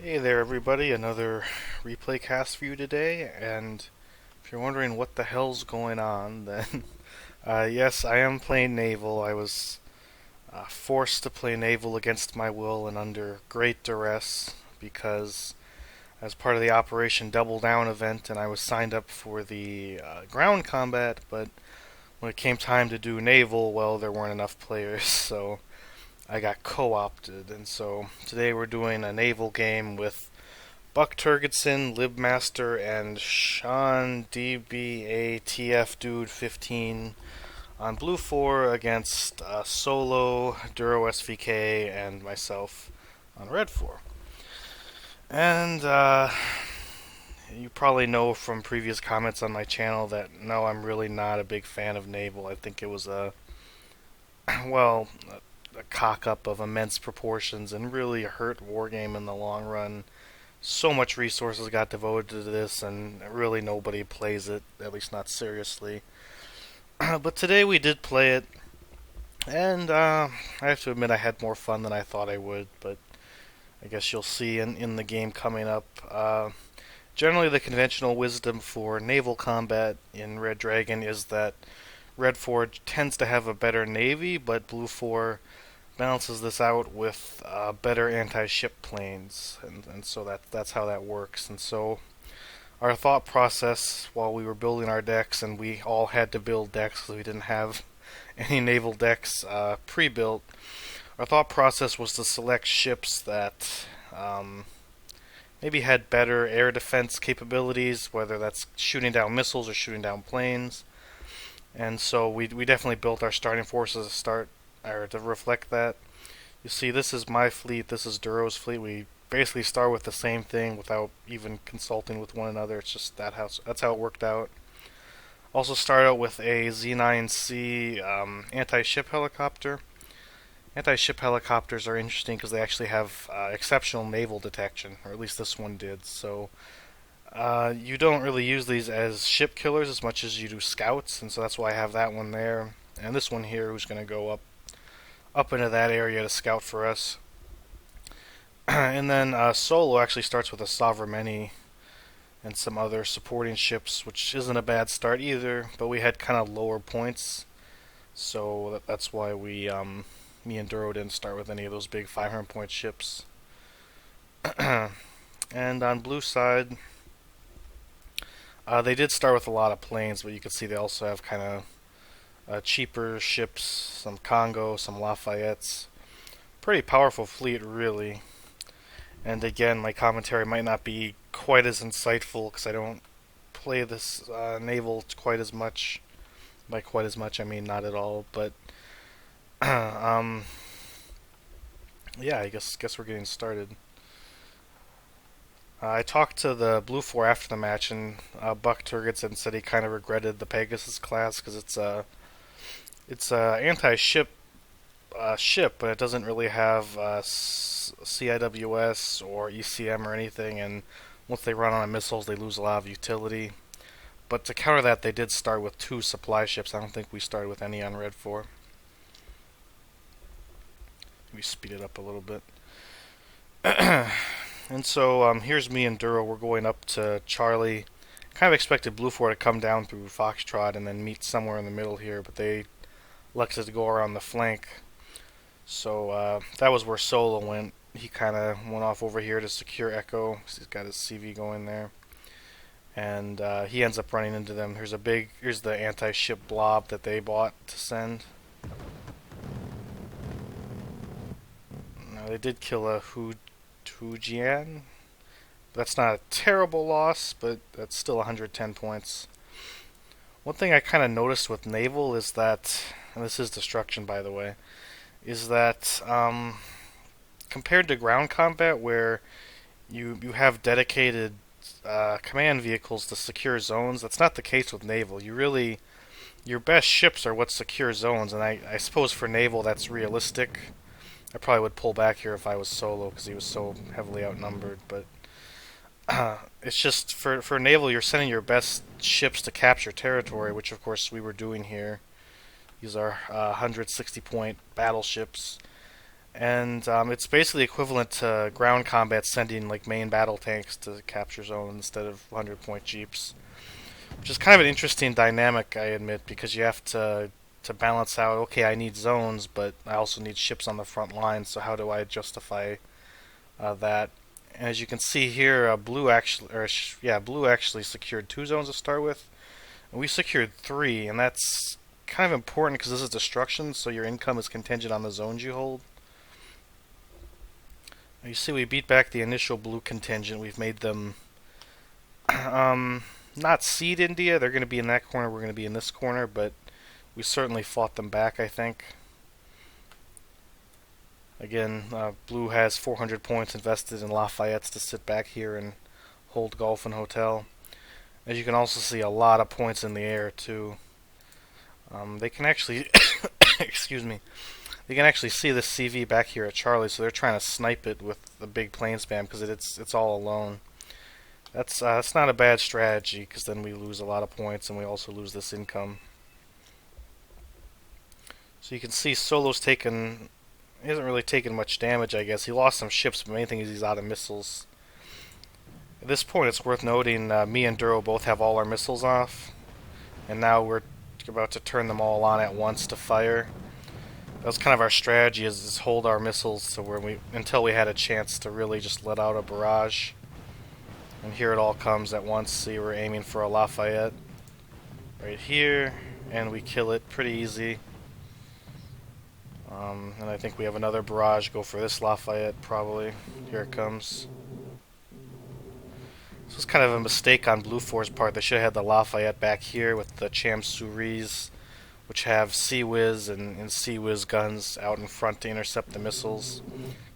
Hey there, everybody. Another replay cast for you today. And if you're wondering what the hell's going on, then yes, I am playing Naval. I was forced to play Naval against my will and under great duress because as part of the Operation Double Down event, and I was signed up for the ground combat, but when it came time to do Naval, well, there weren't enough players, so I got co-opted. And so today we're doing a Naval game with Turgidson, Libbmaster, and Sean DBATF Dude 15 on Blue 4 against Solo, DuroSVK, and myself on Red 4. And you probably know from previous comments on my channel that no, I'm really not a big fan of Naval. I think it was well, a cock up of immense proportions and really hurt Wargame in the long run. So much resources got devoted to this, and really nobody plays it, at least not seriously. But today we did play it, and I have to admit I had more fun than I thought I would, but I guess you'll see in the game coming up. Generally, the conventional wisdom for naval combat in Red Dragon is that Red 4 tends to have a better navy, but Blue 4 balances this out with better anti-ship planes, and so that's how that works. And so our thought process while we were building our decks, and we all had to build decks because we didn't have any naval decks pre-built, our thought process was to select ships that maybe had better air defense capabilities, whether that's shooting down missiles or shooting down planes. And so we definitely built our starting forces to reflect that. You see, this is my fleet, this is Duro's fleet. We basically start with the same thing without even consulting with one another. It's just that's how it worked out. Also start out with a Z9C anti-ship helicopter. Anti-ship helicopters are interesting because they actually have exceptional naval detection, or at least this one did. So you don't really use these as ship killers as much as you do scouts, and so that's why I have that one there. And this one here, who's going to go up into that area to scout for us. And then Solo actually starts with a Sovereign and some other supporting ships, which isn't a bad start either, but we had kind of lower points, so that's why me and Duro didn't start with any of those big 500-point ships. And on blue side, they did start with a lot of planes, but you can see they also have kind of cheaper ships, some Congo, some Lafayettes. Pretty powerful fleet, really. And again, my commentary might not be quite as insightful because I don't play this naval quite as much. By quite as much, I mean not at all. But yeah, I guess we're getting started. I talked to the Blue 4 after the match, and Turgidson said he kind of regretted the Pegasus class because it's a anti-ship ship, but it doesn't really have CIWS or ECM or anything, and once they run on missiles, they lose a lot of utility. But to counter that, they did start with 2 supply ships. I don't think we started with any on Red 4. Let me speed it up a little bit. And so here's me and Duro. We're going up to Charlie. Kind of expected Blue 4 to come down through Foxtrot and then meet somewhere in the middle here, but they elected to go around the flank. So that was where Solo went. He kind of went off over here to secure Echo. He's got his CV going there. And he ends up running into them. Here's the anti-ship blob that they bought to send. Now, they did kill a Hujian. That's not a terrible loss, but that's still 110 points. One thing I kind of noticed with Naval is that, and this is destruction by the way, is that compared to ground combat where you have dedicated command vehicles to secure zones, that's not the case with Naval. Your best ships are what secure zones, and I suppose for Naval that's realistic. I probably would pull back here if I was Solo because he was so heavily outnumbered, but it's just for Naval, you're sending your best ships to capture territory, which of course we were doing here. These are 160-point battleships, and it's basically equivalent to ground combat sending like main battle tanks to capture zone instead of 100-point jeeps, which is kind of an interesting dynamic, I admit, because you have to balance out. Okay, I need zones, but I also need ships on the front line. So how do I justify that? And as you can see here, blue actually secured 2 zones to start with, and we secured 3, and that's kind of important because this is destruction, so your income is contingent on the zones you hold. You see, we beat back the initial blue contingent. We've made them not cede India. They're going to be in that corner. We're going to be in this corner, but we certainly fought them back, I think. Again, blue has 400 points invested in Lafayette's to sit back here and hold Golf and Hotel. As you can also see, a lot of points in the air too. They can actually, excuse me, they can actually see the CV back here at Charlie, so they're trying to snipe it with the big plane spam because it's all alone. That's not a bad strategy because then we lose a lot of points and we also lose this income. So you can see Solo's taken. He hasn't really taken much damage, I guess. He lost some ships, but the main thing is he's out of missiles. At this point, it's worth noting me and Duro both have all our missiles off, and now we're about to turn them all on at once to fire. That was kind of our strategy: is hold our missiles to where until we had a chance to really just let out a barrage. And here it all comes at once. See, we're aiming for a Lafayette right here, and we kill it pretty easy. And I think we have another barrage go for this Lafayette, probably. Here it comes. This was kind of a mistake on Blue 4's part. They should have had the Lafayette back here with the Cham-Souris, which have Sea-Wiz and Sea-Wiz guns out in front to intercept the missiles.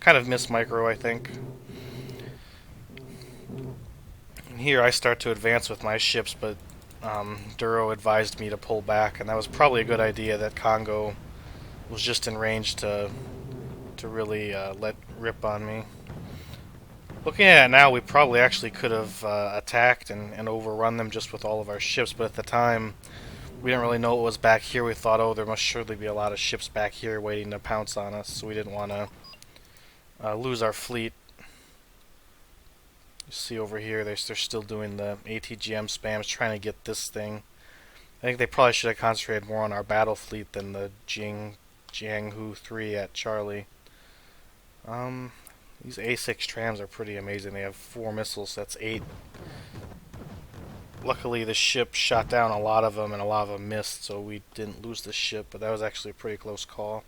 Kind of missed micro, I think. And here I start to advance with my ships, but Duro advised me to pull back, and that was probably a good idea. That Congo was just in range to really let rip on me. Looking at it now, we probably actually could have attacked and overrun them just with all of our ships, but at the time, we didn't really know what was back here. We thought, oh, there must surely be a lot of ships back here waiting to pounce on us, so we didn't want to lose our fleet. You see over here, they're still doing the ATGM spams, trying to get this thing. I think they probably should have concentrated more on our battle fleet than the Jianghu 3 at Charlie. These A6 trams are pretty amazing. They have 4 missiles, so that's 8. Luckily, the ship shot down a lot of them, and a lot of them missed, so we didn't lose the ship, but that was actually a pretty close call.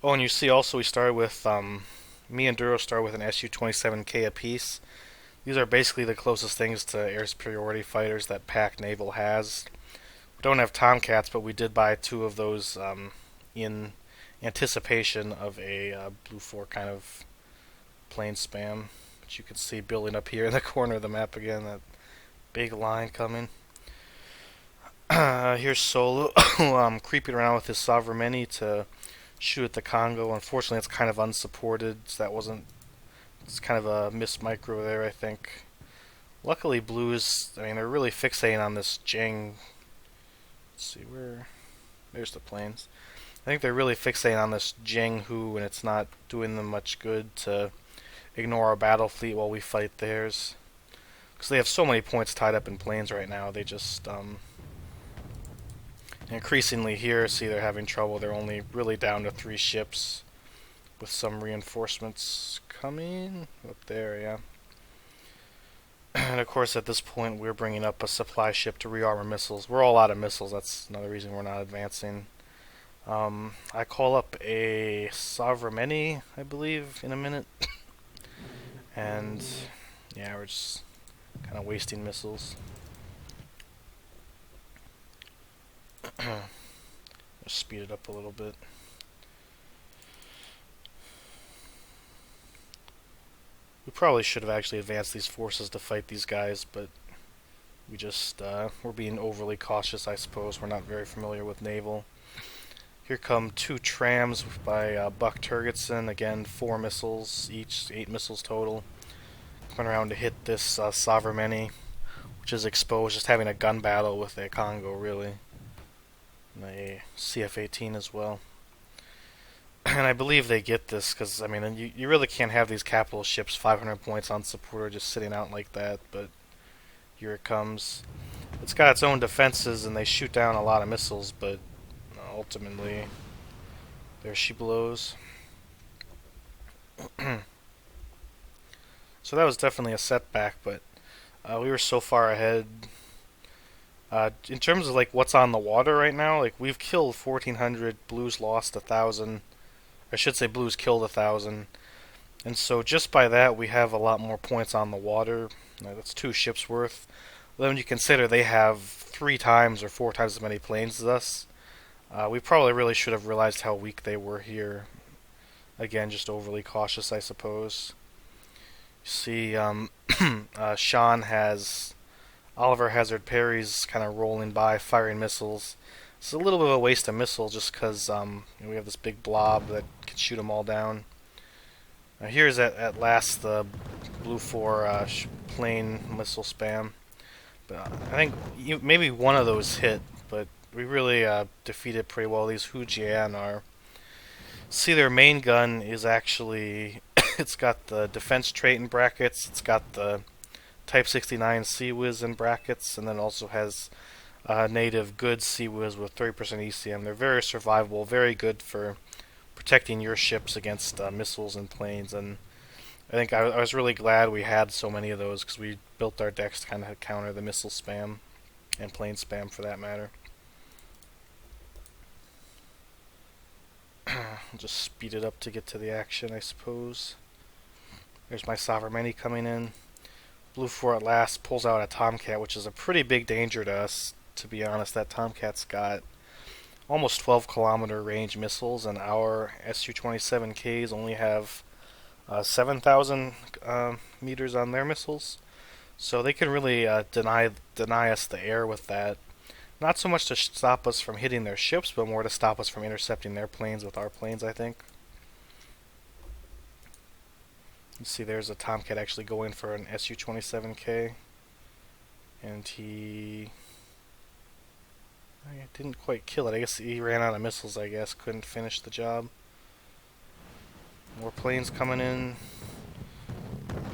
Oh, and you see also we started with, me and Duro started with an Su-27K apiece. These are basically the closest things to air superiority fighters that Pac Naval has. We don't have Tomcats, but we did buy 2 of those in anticipation of a Blue 4 kind of plane spam, which you can see building up here in the corner of the map again, that big line coming. Here's Solo creeping around with his Sovereign to shoot at the Congo. Unfortunately, it's kind of unsupported, so it's kind of a missed micro there, I think. Luckily, Blues, they're really fixating on this Let's see, there's the planes. I think they're really fixating on this Jianghu, and it's not doing them much good to ignore our battle fleet while we fight theirs. Because they have so many points tied up in planes right now, they just, increasingly here, see they're having trouble. They're only really down to 3 ships, with some reinforcements coming up there, yeah. And of course, at this point, we're bringing up a supply ship to rearmor missiles. We're all out of missiles, that's another reason we're not advancing. I call up a Sovereign, I believe, in a minute. And yeah, we're just kind of wasting missiles. Just speed it up a little bit. We probably should have actually advanced these forces to fight these guys, but we just, we're being overly cautious, I suppose. We're not very familiar with naval. Here come 2 trams by Buck Turgidson. Again, 4 missiles each, 8 missiles total. Coming around to hit this Sovereign, which is exposed, just having a gun battle with a Congo, really. And a CF-18 as well. And I believe they get this because, I mean, you really can't have these capital ships 500 points on supporter just sitting out like that, but here it comes. It's got its own defenses and they shoot down a lot of missiles, but ultimately, there she blows. So that was definitely a setback, but we were so far ahead. In terms of like what's on the water right now, like we've killed 1,400, Blues lost 1,000. I should say Blues killed 1,000, and so just by that we have a lot more points on the water. That's 2 ships worth. Then when you consider they have 3 times or 4 times as many planes as us, we probably really should have realized how weak they were here. Again, just overly cautious, I suppose. You see, Sean has Oliver Hazard Perry's kind of rolling by, firing missiles. It's a little bit of a waste of missile just because we have this big blob that can shoot them all down. Here's at last the Blue 4 plane missile spam. But I think maybe one of those hit, but we really defeated pretty well. These Hujian are. See, their main gun is actually. It's got the defense trait in brackets, it's got the Type 69 Sea-Wiz in brackets, and then also has native good Sea-Wiz with 30% ECM. They're very survivable, very good for protecting your ships against missiles and planes, and I think I was really glad we had so many of those because we built our decks to kind of counter the missile spam and plane spam for that matter. I'll just speed it up to get to the action, I suppose. There's my Sovereign coming in. Blue 4 at last pulls out a Tomcat, which is a pretty big danger to us, to be honest. That Tomcat's got almost 12-kilometer range missiles, and our Su-27Ks only have 7,000 meters on their missiles. So they can really deny us the air with that. Not so much to stop us from hitting their ships, but more to stop us from intercepting their planes with our planes, I think. You see there's a Tomcat actually going for an Su-27K. And I didn't quite kill it. I guess he ran out of missiles, I guess. Couldn't finish the job. More planes coming in.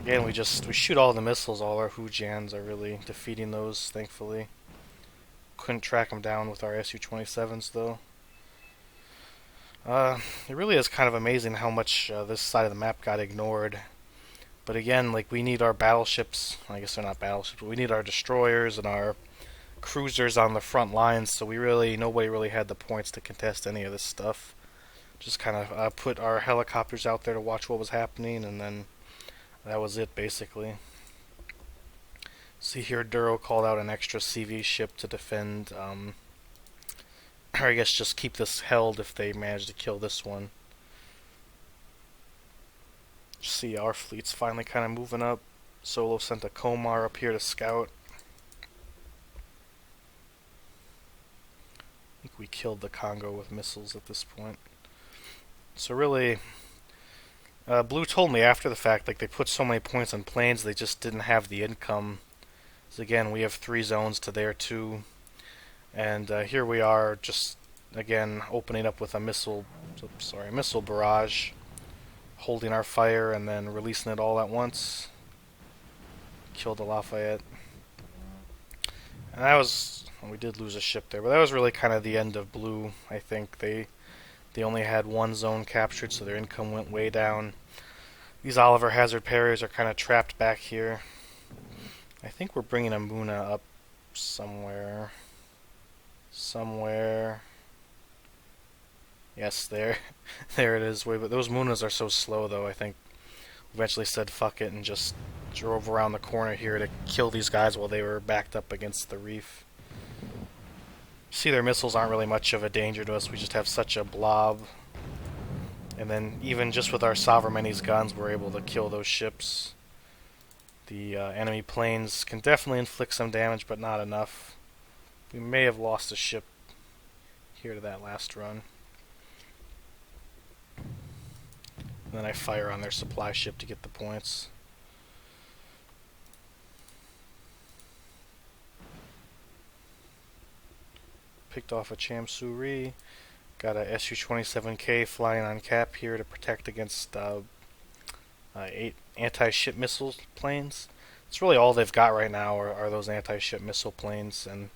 Again, we shoot all the missiles. All our Hujians are really defeating those, thankfully. Couldn't track them down with our Su-27s, though. It really is kind of amazing how much this side of the map got ignored. But again, like, we need our battleships. I guess they're not battleships, but we need our destroyers and our cruisers on the front lines. So nobody really had the points to contest any of this stuff. Just kind of put our helicopters out there to watch what was happening, and then that was it, basically. See here, Duro called out an extra CV ship to defend, or I guess just keep this held if they manage to kill this one. See, our fleet's finally kind of moving up. Solo sent a Komar up here to scout. I think we killed the Congo with missiles at this point. So really, Blue told me after the fact, like, they put so many points on planes, they just didn't have the income. So again, we have 3 zones to their 2. And here we are, just again opening up with a missile barrage, holding our fire and then releasing it all at once. Killed the Lafayette. And that was, well, we did lose a ship there, but that was really kind of the end of Blue. I think they only had 1 zone captured, so their income went way down. These Oliver Hazard Perrys are kind of trapped back here. I think we're bringing a Muna up somewhere. Yes, there it is. But those Munas are so slow, though. I think we eventually said fuck it and just drove around the corner here to kill these guys while they were backed up against the reef. See, their missiles aren't really much of a danger to us. We just have such a blob. And then even just with our Sovereign guns, we're able to kill those ships. The enemy planes can definitely inflict some damage, but not enough. We may have lost a ship here to that last run. And then I fire on their supply ship to get the points. Picked off a Chamsuri. Got a Su-27K flying on cap here to protect against 8 anti-ship missile planes. It's really all they've got right now are those anti-ship missile planes, and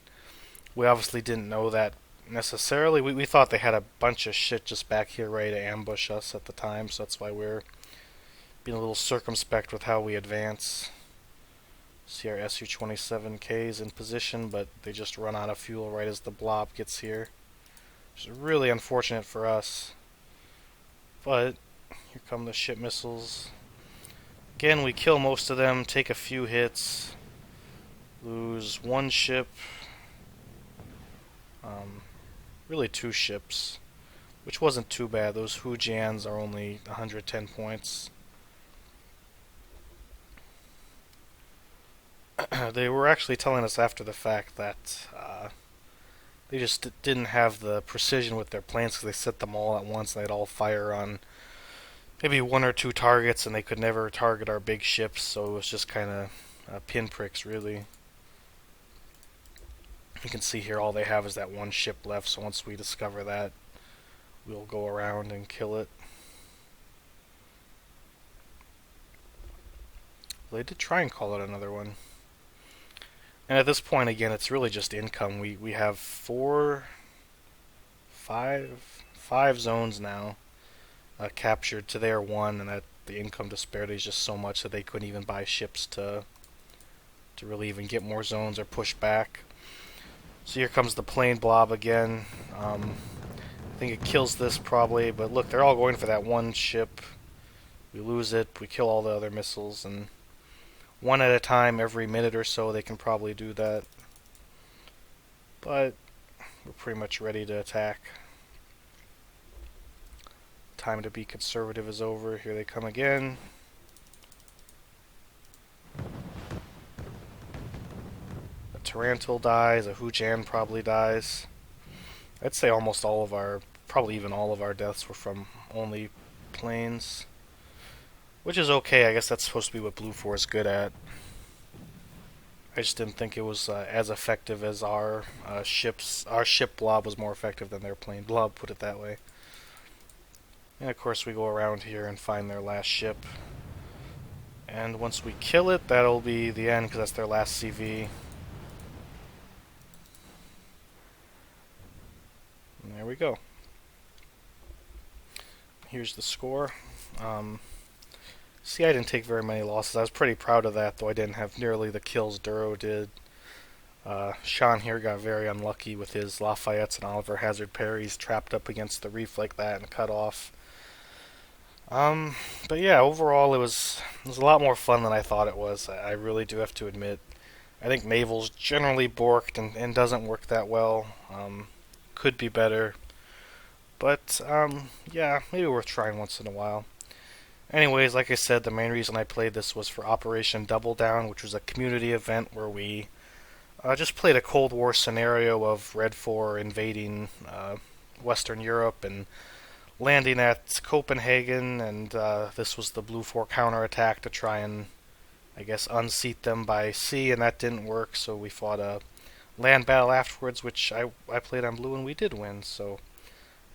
we obviously didn't know that necessarily. We thought they had a bunch of shit just back here ready to ambush us at the time, so that's why we're being a little circumspect with how we advance. See our Su-27Ks in position, but they just run out of fuel right as the blob gets here. Which is really unfortunate for us. But here come the ship missiles. Again, we kill most of them, take a few hits, lose one ship, really 2 ships, which wasn't too bad. Those Hujans are only 110 points. They were actually telling us after the fact that they just didn't have the precision with their planes because they set them all at once and they'd all fire on maybe 1 or 2 targets and they could never target our big ships, so it was just kind of pinpricks really. You can see here all they have is that 1 ship left, so once we discover that, we'll go around and kill it. They did try and call it another one. And at this point, again, it's really just income. We have 5 zones now captured to their 1, and that the income disparity is just so much that they couldn't even buy ships to really even get more zones or push back. So here comes the plane blob again. I think it kills this probably, but look, they're all going for that 1 ship. We lose it, we kill all the other missiles, and 1 at a time every minute or so they can probably do that. But we're pretty much ready to attack. Time to be conservative is over. Here they come again. A Tarantul dies, a Hujan probably dies. I'd say almost all of our, probably even all of our deaths were from only planes. Which is okay, I guess that's supposed to be what Blue 4 is good at. I just didn't think it was as effective as our ships. Our ship blob was more effective than their plane blob, put it that way. And of course we go around here and find their last ship. And once we kill it, that'll be the end, because that's their last CV. And there we go. Here's the score. See, I didn't take very many losses. I was pretty proud of that, though I didn't have nearly the kills Duro did. Sean here got very unlucky with his Lafayettes and Oliver Hazard parries trapped up against the reef like that and cut off. But yeah, overall it was a lot more fun than I thought it was. I really do have to admit. I think Naval's generally borked and doesn't work that well. Could be better. But, yeah, maybe worth trying once in a while. Anyways, like I said, the main reason I played this was for Operation Double Down, which was a community event where we just played a Cold War scenario of Red 4 invading Western Europe and landing at Copenhagen, and this was the Blue 4 counterattack to try and, I guess, unseat them by sea, and that didn't work, so we fought a land battle afterwards, which I played on Blue and we did win, so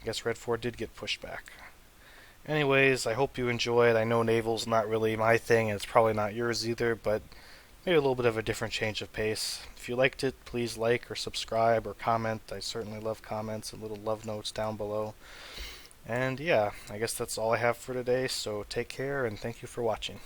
I guess Red 4 did get pushed back. Anyways, I hope you enjoyed. I know Naval's not really my thing, and it's probably not yours either, but maybe a little bit of a different change of pace. If you liked it, please like or subscribe or comment. I certainly love comments and little love notes down below. And yeah, I guess that's all I have for today, so take care and thank you for watching.